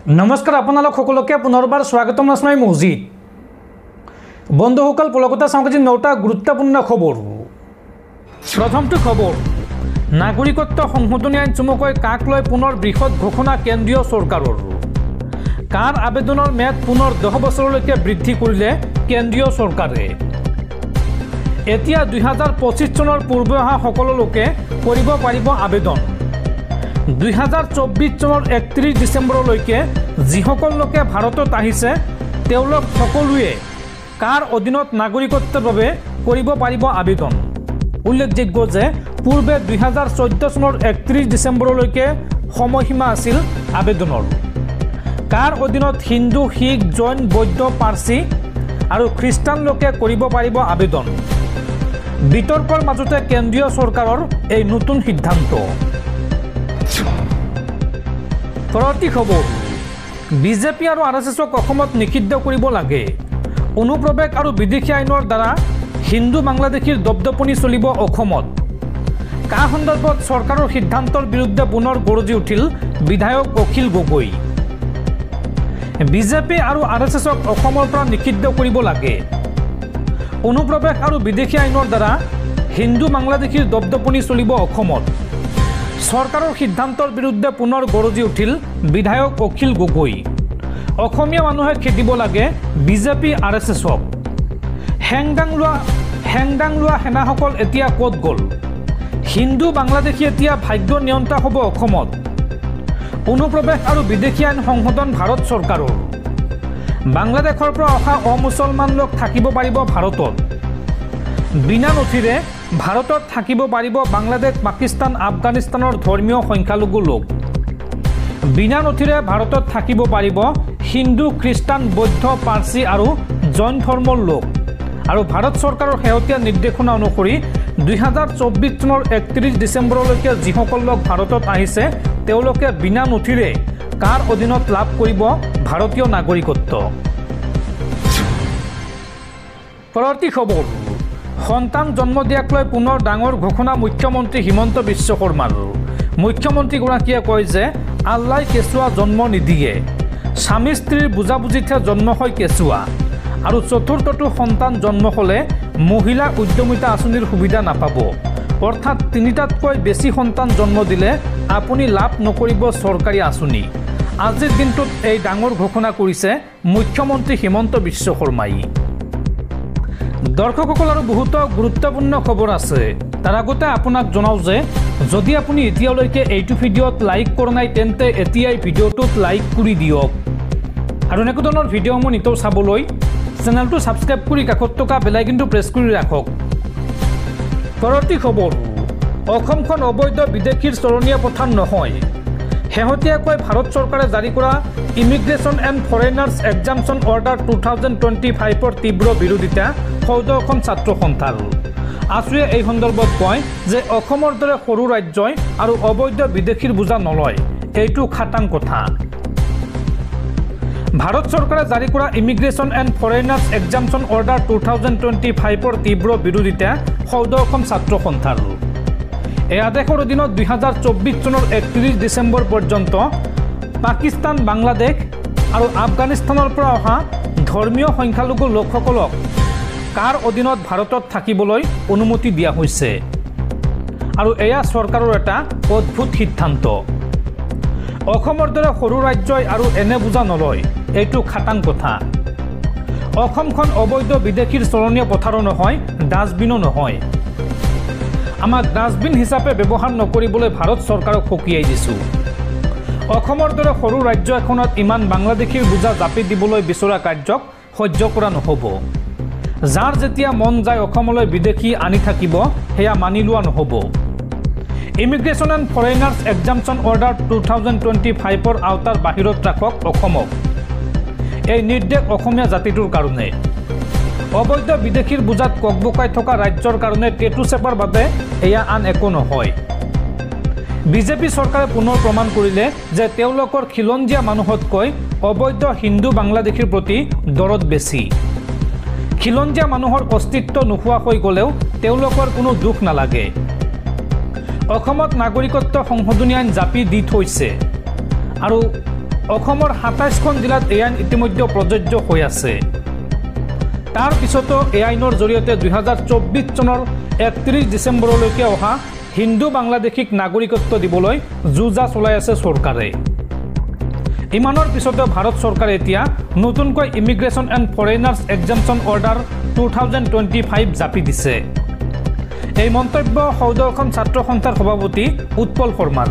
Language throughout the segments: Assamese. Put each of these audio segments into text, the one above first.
নমস্কাৰ আপোনালোক সকলোকে পুনৰবাৰ স্বাগতম জনাই মহজিদ বন্ধুসকল পলকতা সংবাদ 9টা গুৰুত্বপূৰ্ণ খবৰ। প্ৰথমটো খবৰ, নাগৰিকত্ব সংশোধনী আইন চমুকৈ কাক লৈ পুনৰ বৃহৎ ঘোষণা কেন্দ্ৰীয় চৰকাৰৰ। কাৰ আবেদনৰ ম্যাদ পুনৰ 10 বছৰলৈকে বৃদ্ধি কৰিলে কেন্দ্ৰীয় চৰকাৰে। এতিয়া 2025 চনৰ পূৰ্বে অহা সকলো লোকে কৰিব পাৰিব আবেদন। 2024 চনৰ 31 ডিচেম্বৰলৈকে যিসকল লোকে ভাৰতত আহিছে তেওঁলোক সকলোৱে কাৰ অধীনত নাগৰিকত্বৰ বাবে কৰিব পাৰিব আবেদন। উল্লেখযোগ্য যে পূৰ্বে 2014 চনৰ 31 ডিচেম্বৰলৈকে সময়সীমা আছিল আবেদনৰ। কাৰ অধীনত হিন্দু, শিখ, জৈন, বৌদ্ধ, পাৰ্চী আৰু খ্ৰীষ্টান লোকে কৰিব পাৰিব আবেদন। বিতৰ্কৰ মাজতে কেন্দ্ৰীয় চৰকাৰৰ এই নতুন সিদ্ধান্ত। পৰৱৰ্তী খবৰ, বিজেপি আৰু আৰএছএছক অসমত নিষিদ্ধ কৰিব লাগে। অনুপ্ৰৱেশ আৰু বিদেশী আইনৰ দ্বাৰা হিন্দু বাংলাদেশীৰ দপদপনি চলিব অসমত। কা সন্দৰ্ভত চৰকাৰৰ সিদ্ধান্তৰ বিৰুদ্ধে পুনৰ গৰজি উঠিল বিধায়ক অখিল গগৈ। বিজেপি আৰু আৰএছএছক অসমৰ পৰা নিষিদ্ধ কৰিব লাগে। অনুপ্ৰৱেশ আৰু বিদেশী আইনৰ দ্বাৰা হিন্দু বাংলাদেশীৰ দপদপনি চলিব অসমত। চৰকাৰৰ সিদ্ধান্তৰ বিৰুদ্ধে পুনৰ গৰজি উঠিল বিধায়ক অখিল গগৈ। অসমীয়া মানুহে খেদিব লাগে বিজেপি আৰএছএছক। হেংদাং লোৱা সেনাসকল এতিয়া ক'ত গ'ল? হিন্দু বাংলাদেশী এতিয়া ভাগ্য নিয়ন্ত্ৰণ হ'ব অসমত। অনুপ্ৰৱেশ আৰু বিদেশী আইন সংশোধন ভাৰত চৰকাৰৰ। বাংলাদেশৰ পৰা অহা অমুছলমান লোক থাকিব পাৰিব ভাৰতত। বিনা নথিৰে ভাৰতত থাকিব পাৰিব বাংলাদেশ, পাকিস্তান, আফগানিস্তানৰ ধৰ্মীয় সংখ্যালঘু লোক। বিনা নথিৰে ভাৰতত থাকিব পাৰিব হিন্দু, খ্ৰীষ্টান, বৌদ্ধ, পাৰ্চী আৰু জৈন ধৰ্মৰ লোক। আৰু ভাৰত চৰকাৰৰ শেহতীয়া নিৰ্দেশনা অনুসৰি 2024 চনৰ 31 ডিচেম্বৰলৈকে যিসকল লোক ভাৰতত আহিছে তেওঁলোকে বিনা নথিৰে কাৰ অধীনত লাভ কৰিব ভাৰতীয় নাগৰিকত্ব। পৰৱৰ্তী খবৰ, সন্তান জন্ম দিয়াক লৈ পুনৰ ডাঙৰ ঘোষণা মুখ্যমন্ত্ৰী হিমন্ত বিশ্ব শৰ্মাৰ। মুখ্যমন্ত্ৰীগৰাকীয়ে কয় যে আল্লাই কেঁচুৱা জন্ম নিদিয়ে, স্বামী স্ত্ৰীৰ বুজাবুজিতহে জন্ম হয় কেঁচুৱা। আৰু চতুৰ্থটো সন্তান জন্ম হ'লে মহিলা উদ্যমিতা আঁচনিৰ সুবিধা নাপাব। অৰ্থাৎ 3টাতকৈ বেছি সন্তান জন্ম দিলে আপুনি লাভ নকৰিব চৰকাৰী আঁচনি। আজিৰ দিনটোত এই ডাঙৰ ঘোষণা কৰিছে মুখ্যমন্ত্ৰী হিমন্ত বিশ্ব শৰ্মাই। দৰ্শকসকল আৰু বহুতো গুৰুত্বপূৰ্ণ খবৰ আছে। তাৰ আগতে আপোনাক জনাওঁ যে যদি আপুনি এতিয়ালৈকে এইটো ভিডিঅ'ত লাইক কৰা নাই তেন্তে এতিয়াই ভিডিঅ'টোত লাইক কৰি দিয়ক। আৰু এনেকুৱা ধৰণৰ ভিডিঅ'সমূহ নিতৌ চাবলৈ চেনেলটো ছাবস্ক্ৰাইব কৰি কাষত থকা বেল আইকনটো প্ৰেছ কৰি ৰাখক। পৰৱৰ্তী খবৰ, অসমখন অবৈধ বিদেশীৰ চৰণীয়া পথাৰ নহয়। শেহতীয়াকৈ ভাৰত চৰকাৰে জাৰি কৰা ইমিগ্ৰেশ্যন এণ্ড ফৰেইনাৰ্ছ এক্সামশ্যন অৰ্ডাৰ 2025ৰ তীব্ৰ বিৰোধিতা সৌদ অসম ছাত্ৰ সন্থাৰ। আছুৱে এই সন্দৰ্ভত কয় যে অসমৰ দৰে সৰু ৰাজ্যই আৰু অবৈধ বিদেশীৰ বোজা নলয়, এইটো খাটাং কথা। ভাৰত চৰকাৰে জাৰি কৰা ইমিগ্ৰেশ্যন এণ্ড ফৰেইনাৰ্ছ এক্সামশ্যন অৰ্ডাৰ 2025ৰ তীব্ৰ বিৰোধিতা সৌদ অসম ছাত্ৰ সন্থাৰ। এই আদেশৰ অধীনত 2024 চনৰ 31 ডিচেম্বৰ পৰ্যন্ত পাকিস্তান, বাংলাদেশ আৰু আফগানিস্তানৰ পৰা অহা ধৰ্মীয় সংখ্যালঘু লোকসকলক কাৰ অধীনত ভাৰতত থাকিবলৈ অনুমতি দিয়া হৈছে। আৰু এয়া চৰকাৰৰ এটা অদ্ভুত সিদ্ধান্ত। অসমৰ দৰে সৰু ৰাজ্যই আৰু এনে বোজা নলয়, এইটো খাটাং কথা। অসমখন অবৈধ বিদেশীৰ চৰণীয়া পথাৰো নহয়, ডাষ্টবিনো নহয়। আমাক ডাষ্টবিন হিচাপে ব্যৱহাৰ নকৰিবলৈ ভাৰত চৰকাৰক সকীয়াই দিছোঁ। অসমৰ দৰে সৰু ৰাজ্য এখনত ইমান বাংলাদেশীৰ বোজা জাপি দিবলৈ বিচৰা কাৰ্যক সহ্য কৰা নহ'ব। যাৰ যেতিয়া মন যায় অসমলৈ বিদেশী আনি থাকিব সেয়া মানি লোৱা নহ'ব। ইমিগ্ৰেশ্যন এণ্ড ফৰেইনাৰ্ছ এক্সামশ্যন অৰ্ডাৰ 2025ৰ আওতাৰ বাহিৰত ৰাখক অসমক। এই নিৰ্দেশ অসমীয়া জাতিটোৰ কাৰণে। অবৈধ বিদেশীৰ বোজাত ককবকাই থকা ৰাজ্যৰ কাৰণে টেটু চেপাৰ বাবে এয়া আন একো নহয়। বিজেপি চৰকাৰে পুনৰ প্ৰমাণ কৰিলে যে তেওঁলোকৰ খিলঞ্জীয়া মানুহতকৈ অবৈধ হিন্দু বাংলাদেশীৰ প্ৰতি দৰদ বেছি। খিলঞ্জীয়া মানুহৰ অস্তিত্ব নোহোৱা হৈ গ'লেও তেওঁলোকৰ কোনো দুখ নালাগে। অসমত নাগৰিকত্ব সংশোধনী আইন জাপি দি থৈছে আৰু অসমৰ ২৭খন জিলাত এই আইন ইতিমধ্যে প্ৰযোজ্য হৈ আছে। তাৰ পিছতো এই আইনৰ জৰিয়তে ২০২৪ চনৰ ৩১ ডিচেম্বৰলৈকে অহা হিন্দু বাংলাদেশীক নাগৰিকত্ব দিবলৈ যুঁজা চলাই আছে চৰকাৰে। ইমানৰ পিছতে ভাৰত চৰকাৰে এতিয়া নতুনকৈ ইমিগ্ৰেশ্যন এণ্ড ফৰেইনাৰ্ছ এক্সামশ্যন অৰ্ডাৰ 2025 জাপি দিছে। এই মন্তব্য সৌদ অসম ছাত্ৰ সন্থাৰ সভাপতি উৎপল শৰ্মাৰ।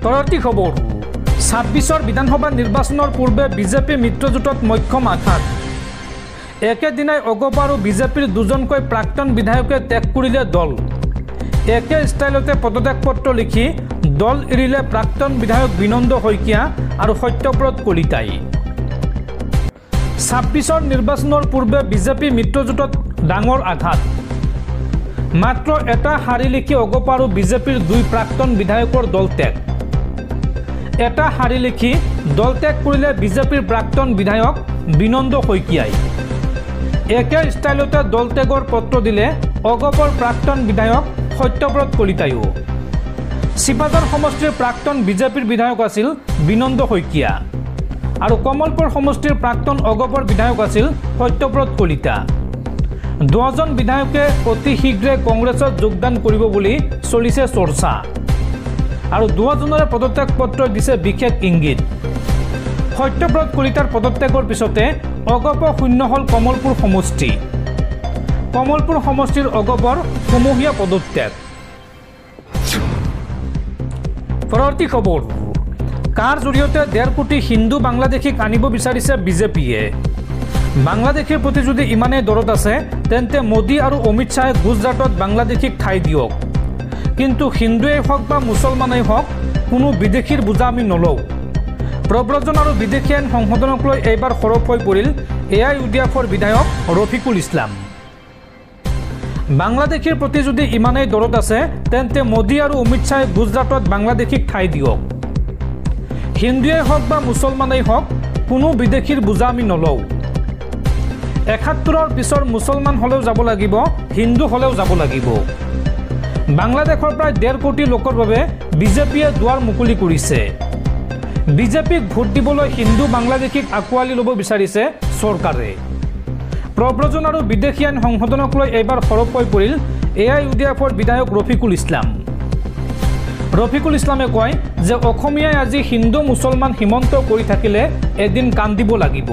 পৰৱৰ্তী খবৰ, ২৬ বিধানসভা নিৰ্বাচনৰ পূৰ্বে বিজেপি মিত্ৰজোঁটত মক্ষম আঘাত। একেদিনাই অগপ আৰু বিজেপিৰ দুজনকৈ প্ৰাক্তন বিধায়কে ত্যাগ কৰিলে দল। একে ষ্টাইলতে পদত্যাগ পত্ৰ লিখি দল এৰিলে প্ৰাক্তন বিধায়ক বিনন্দ শইকীয়া আৰু সত্যব্ৰত কলিতাই। ২৬ নিৰ্বাচনৰ পূৰ্বে বিজেপি মিত্ৰজোঁটত ডাঙৰ আঘাত। মাত্ৰ এটা শাৰী লিখি অগপ আৰু বিজেপিৰ দুই প্ৰাক্তন বিধায়কৰ দল ত্যাগ। এটা শাৰী লিখি দল ত্যাগ কৰিলে বিজেপিৰ প্ৰাক্তন বিধায়ক বিনন্দ শইকীয়াই। একে ষ্টাইলতে দল ত্যাগৰ পত্ৰ দিলে অগপৰ প্ৰাক্তন বিধায়ক সত্যব্ৰত কলিতায়ো। চিপাঝাৰ সমষ্টিৰ প্ৰাক্তন বিজেপিৰ বিধায়ক আছিল বিনন্দ শইকীয়া আৰু কমলপুৰ সমষ্টিৰ প্ৰাক্তন অগপৰ বিধায়ক আছিল সত্যব্ৰত কলিতা। দুজন বিধায়কে অতি শীঘ্ৰে কংগ্ৰেছত যোগদান কৰিব বুলি চলিছে চৰ্চা আৰু দুজনৰে পদত্যাগ পত্ৰ দিছে বিশেষ ইংগিত। সত্যব্ৰত কলিতাৰ পদত্যাগৰ পিছতে অগপ শূন্য হ'ল কমলপুৰ সমষ্টি। কমলপুৰ সমষ্টিৰ অগপৰ সমূহীয়া পদত্যাগ। পৰৱৰ্তী খবৰ, কাৰ জৰিয়তে ১.৫ কোটি হিন্দু বাংলাদেশীক আনিব বিচাৰিছে বিজেপিয়ে। বাংলাদেশীৰ প্ৰতি যদি ইমানেই দৰদ আছে তেন্তে মোদী আৰু অমিত শ্বাহে গুজৰাটত বাংলাদেশীক ঠাই দিয়ক, কিন্তু হিন্দুৱেই হওক বা মুছলমানেই হওক কোনো বিদেশীৰ বোজা আমি নলওঁ। প্ৰব্ৰজন আৰু বিদেশী আইন সংশোধনক লৈ এইবাৰ সৰব হৈ পৰিল AIUDFৰ বিধায়ক ৰফিকুল ইছলাম। বাংলাদেশীৰ প্ৰতি যদি ইমানেই দৰদ আছে তেন্তে মোদী আৰু অমিত শ্বাহে গুজৰাটত বাংলাদেশীক ঠাই দিয়ক। হিন্দুৱেই হওক বা মুছলমানেই হওক কোনো বিদেশীৰ বোজা আমি নলওঁ। ৭১ৰ পিছৰ মুছলমান হ'লেও যাব লাগিব, হিন্দু হ'লেও যাব লাগিব। বাংলাদেশৰ প্ৰায় ১.৫ কোটি লোকৰ বাবে বিজেপিয়ে দুৱাৰ মুকলি কৰিছে। বিজেপিক ভোট দিবলৈ হিন্দু বাংলাদেশীক আঁকোৱালি ল'ব বিচাৰিছে চৰকাৰে। প্ৰব্ৰজন আৰু বিদেশী আইন সংশোধনক লৈ এইবাৰ সৰব হৈ পৰিল AIUDFৰ বিধায়ক ৰফিকুল ইছলাম। ৰফিকুল ইছলামে কয় যে অসমীয়াই আজি হিন্দু মুছলমান সীমন্ত কৰি থাকিলে এদিন কান্দিব লাগিব।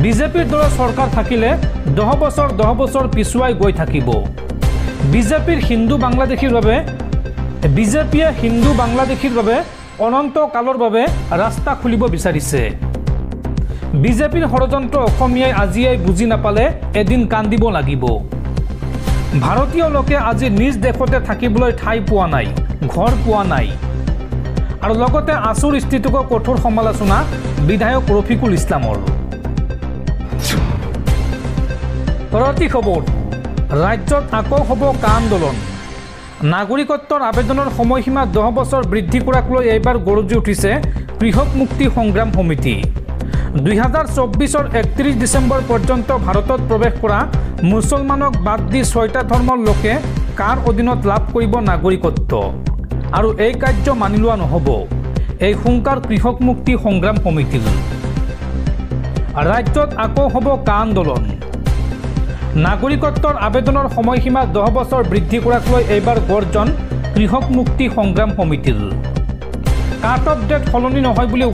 বিজেপিৰ দৰে চৰকাৰ থাকিলে ১০ বছৰ পিছুৱাই গৈ থাকিব। বিজেপিয়ে হিন্দু বাংলাদেশীৰ বাবে অনন্ত কালৰ বাবে ৰাস্তা খুলিব বিচাৰিছে। বিজেপিৰ ষড়যন্ত্ৰ অসমীয়াই আজিয়েই বুজি নাপালে এদিন কান্দিব লাগিব। ভাৰতীয় লোকে আজি নিজ দেশতে থাকিবলৈ ঠাই পোৱা নাই, ঘৰ পোৱা নাই। আৰু লগতে আছুৰ স্থিতিকো কঠোৰ সমালোচনা বিধায়ক ৰফিকুল ইছলামৰ। পৰৱৰ্তী খবৰ, ৰাজ্যত আকৌ হ'ব কা আন্দোলন। নাগৰিকত্বৰ আবেদনৰ সময়সীমা ১০ বছৰ বৃদ্ধি কৰাক লৈ এইবাৰ গৰজি উঠিছে কৃষক মুক্তি সংগ্ৰাম সমিতি। ২০২৪ৰ ৩১ ডিচেম্বৰ পৰ্যন্ত ভাৰতত প্ৰৱেশ কৰা মুছলমানক বাদ দি ৬টা ধৰ্মৰ লোকে কাৰ অধীনত লাভ কৰিব নাগৰিকত্ব, আৰু এই কাৰ্য মানি লোৱা নহ'ব। এই হুংকাৰ কৃষক মুক্তি সংগ্ৰাম সমিতিৰ। ৰাজ্যত আকৌ হ'ব কা আন্দোলন। নাগৰিকত্বৰ আবেদনৰ সময়সীমা ১০ বছৰ বৃদ্ধি কৰাক লৈ এইবাৰ গৰ্জন কৃষক মুক্তি সংগ্ৰাম সমিতিৰ। কাট অফ ডেট সলনি নহয় বুলি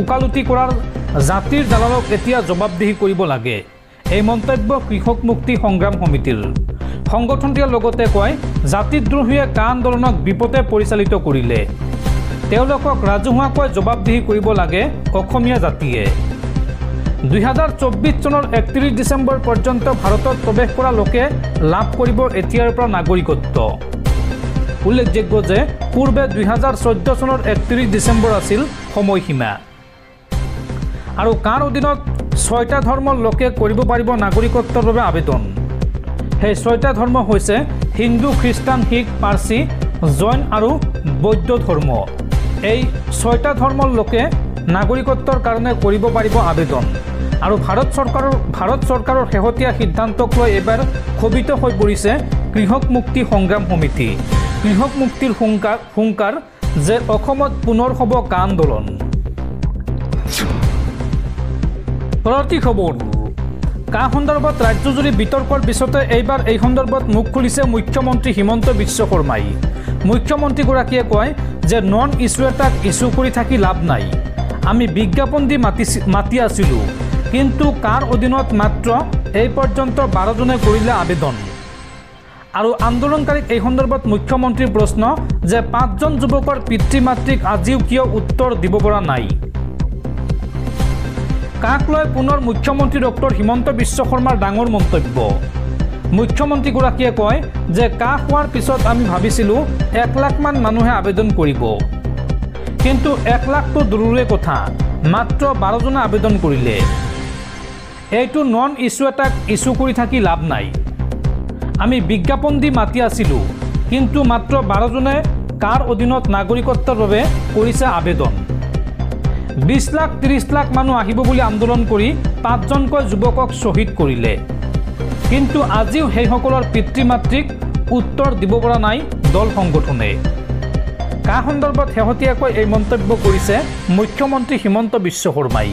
ওকালতি কৰাৰ জাতিৰ দালালক এতিয়া জবাবদিহি কৰিব লাগে। এই মন্তব্য কৃষক মুক্তি সংগ্ৰাম সমিতিৰ। সংগঠনটোৱে লগতে কয় জাতিদ্ৰোহীয়ে কা আন্দোলনক বিপথে পৰিচালিত কৰিলে। তেওঁলোকক ৰাজহুৱাকৈ জবাবদিহি কৰিব লাগে অসমীয়া জাতিয়ে। ২০২৪ চনৰ ৩১ ডিচেম্বৰ পৰ্যন্ত ভাৰতত প্ৰৱেশ কৰা লোকে লাভ কৰিব এতিয়াৰ পৰা নাগৰিকত্ব। উল্লেখযোগ্য যে পূৰ্বে ২০১৪ চনৰ ৩১ ডিচেম্বৰ আছিল সময়সীমা। আৰু কাৰ অধীনত ৬টা ধৰ্মৰ লোকে কৰিব পাৰিব নাগৰিকত্বৰ বাবে আবেদন। সেই ৬টা ধৰ্ম হৈছে হিন্দু, খ্ৰীষ্টান, শিখ, পাৰ্চী, জৈন আৰু বৌদ্ধ ধৰ্ম। এই ৬টা ধৰ্মৰ লোকে নাগৰিকত্বৰ কাৰণে কৰিব পাৰিব আবেদন। আৰু ভাৰত চৰকাৰৰ শেহতীয়া সিদ্ধান্তক লৈ এইবাৰ ক্ষোভিত হৈ পৰিছে কৃষক মুক্তি সংগ্ৰাম সমিতি। কৃষক মুক্তিৰ হুংকাৰ যে অসমত পুনৰ হ'ব কা আন্দোলন। পৰৱৰ্তী খবৰ, কা সন্দৰ্ভত ৰাজ্যজুৰি বিতৰ্কৰ পিছতে এইবাৰ এই সন্দৰ্ভত মুখ খুলিছে মুখ্যমন্ত্ৰী হিমন্ত বিশ্ব শৰ্মাই। মুখ্যমন্ত্ৰীগৰাকীয়ে কয় যে নন ইছ্যু এটাক ইছ্যু কৰি থাকি লাভ নাই। আমি বিজ্ঞাপন দি মাতি আছিলোঁ, কিন্তু কাৰ অধীনত মাত্ৰ এই পৰ্যন্ত 12 জনে কৰিলে আবেদন। আৰু আন্দোলনকাৰীক এই সন্দৰ্ভত মুখ্যমন্ত্ৰীৰ প্ৰশ্ন যে 5 জন যুৱকৰ পিতৃ মাতৃক আজিও কিয় উত্তৰ দিব পৰা নাই। কাক লৈ পুনৰ মুখ্যমন্ত্ৰী ডক্টৰ হিমন্ত বিশ্ব শৰ্মাৰ ডাঙৰ মন্তব্য। মুখ্যমন্ত্ৰীগৰাকীয়ে কয় যে কা হোৱাৰ পিছত আমি ভাবিছিলোঁ 1 লাখ মান মানুহে আবেদন কৰিব, কিন্তু 1 লাখটো দূৰৰে কথা, মাত্ৰ 12 জনে আবেদন কৰিলে। এইটো নন ইছ্যু এটাক ইছ্যু কৰি থাকি লাভ নাই। আমি বিজ্ঞাপন দি মাতি আছিলোঁ, কিন্তু মাত্ৰ 12 জনে কাৰ অধীনত নাগৰিকত্বৰ বাবে কৰিছে আবেদন। 20 লাখ 30 লাখ মানুহ আহিব বুলি আন্দোলন কৰি 5 জনকৈ যুৱকক শ্বহীদ কৰিলে, কিন্তু আজিও সেইসকলৰ পিতৃ মাতৃক উত্তৰ দিব পৰা নাই দল সংগঠনে। কা সন্দৰ্ভত শেহতীয়াকৈ এই মন্তব্য কৰিছে মুখ্যমন্ত্ৰী হিমন্ত বিশ্ব শৰ্মাই।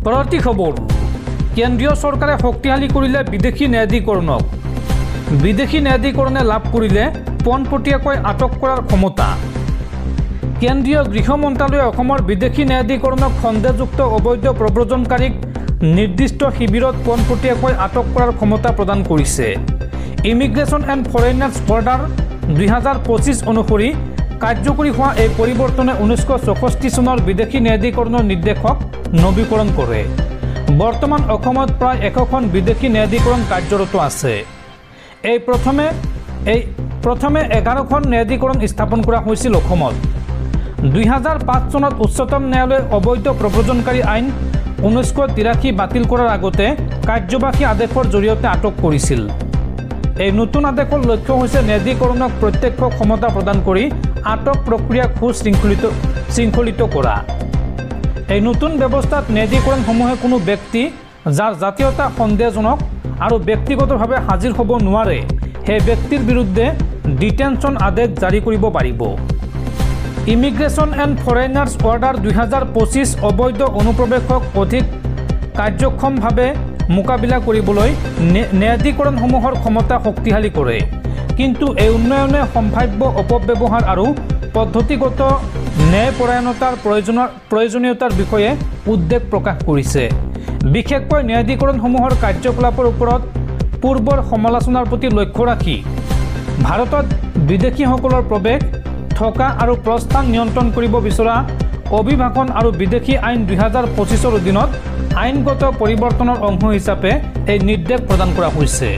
পৰৱৰ্তী খবৰ, কেন্দ্ৰীয় চৰকাৰে শক্তিশালী কৰিলে বিদেশী ন্যায়াধীকৰণক। বিদেশী ন্যায়াধীকৰণে লাভ কৰিলে পোনপটীয়াকৈ আটক কৰাৰ ক্ষমতা। কেন্দ্ৰীয় গৃহ মন্ত্ৰালয়ে অসমৰ বিদেশী ন্যায়াধীকৰণক সন্দেহযুক্ত অবৈধ প্ৰব্ৰজনকাৰীক নিৰ্দিষ্ট শিবিৰত পোনপটীয়াকৈ আটক কৰাৰ ক্ষমতা প্ৰদান কৰিছে। ইমিগ্ৰেশ্যন এণ্ড ফৰেইনাৰ্ছ অৰ্ডাৰ 2025 অনুসৰি কাৰ্যকৰী হোৱা এই পৰিৱৰ্তনে 1964 চনৰ বিদেশী ন্যায়াধীকৰণৰ নিৰ্দেশক নৱীকৰণ কৰে। বৰ্তমান অসমত প্ৰায় 100খন বিদেশী ন্যায়াধীকৰণ কাৰ্যৰত আছে। এই প্ৰথমে 11খন ন্যায়াধীকৰণ স্থাপন কৰা হৈছিল অসমত। 2005 চনত উচ্চতম ন্যায়ালয়ে অবৈধ প্ৰব্ৰজনকাৰী আইন 1983 বাতিল কৰাৰ আগতে কাৰ্যবাহী আদেশৰ জৰিয়তে আটক কৰিছিল। এই নতুন আদেশৰ লক্ষ্য হৈছে ন্যায়াধীকৰণক প্ৰত্যক্ষ ক্ষমতা প্ৰদান কৰি আটক প্ৰক্ৰিয়া শৃংখলিত কৰা। এই নতুন ব্যৱস্থাত ন্যায়াধীকৰণসমূহে কোনো ব্যক্তি যাৰ জাতীয়তা সন্দেহজনক আৰু ব্যক্তিগতভাৱে হাজিৰ হ'ব নোৱাৰে, সেই ব্যক্তিৰ বিৰুদ্ধে ডিটেনশ্যন আদেশ জাৰি কৰিব পাৰিব। ইমিগ্ৰেশ্যন এণ্ড ফৰেইনাৰ্ছ অৰ্ডাৰ 2025 অবৈধ অনুপ্ৰৱেশক অধিক কাৰ্যক্ষমভাৱে মোকাবিলা কৰিবলৈ ন্যায়াধীকৰণসমূহৰ ক্ষমতা শক্তিশালী কৰে, কিন্তু এই উন্নয়নে সম্ভাৱ্য অপব্যৱহাৰ আৰু পদ্ধতিগত ন্যায়পৰায়ণতাৰ প্ৰয়োজনীয়তাৰ বিষয়ে উদ্বেগ প্ৰকাশ কৰিছে। বিশেষকৈ ন্যায়াধীকৰণসমূহৰ কাৰ্যকলাপৰ ওপৰত পূৰ্বৰ সমালোচনাৰ প্ৰতি লক্ষ্য ৰাখি ভাৰতত বিদেশীসকলৰ প্ৰৱেশ, থকা আৰু প্ৰস্থান নিয়ন্ত্ৰণ কৰিব বিচৰা অভিবাসন আৰু বিদেশী আইন 2025 অধীনত আইনগত পৰিৱৰ্তনৰ অংশ হিচাপে এই নিৰ্দেশ প্ৰদান কৰা হৈছে।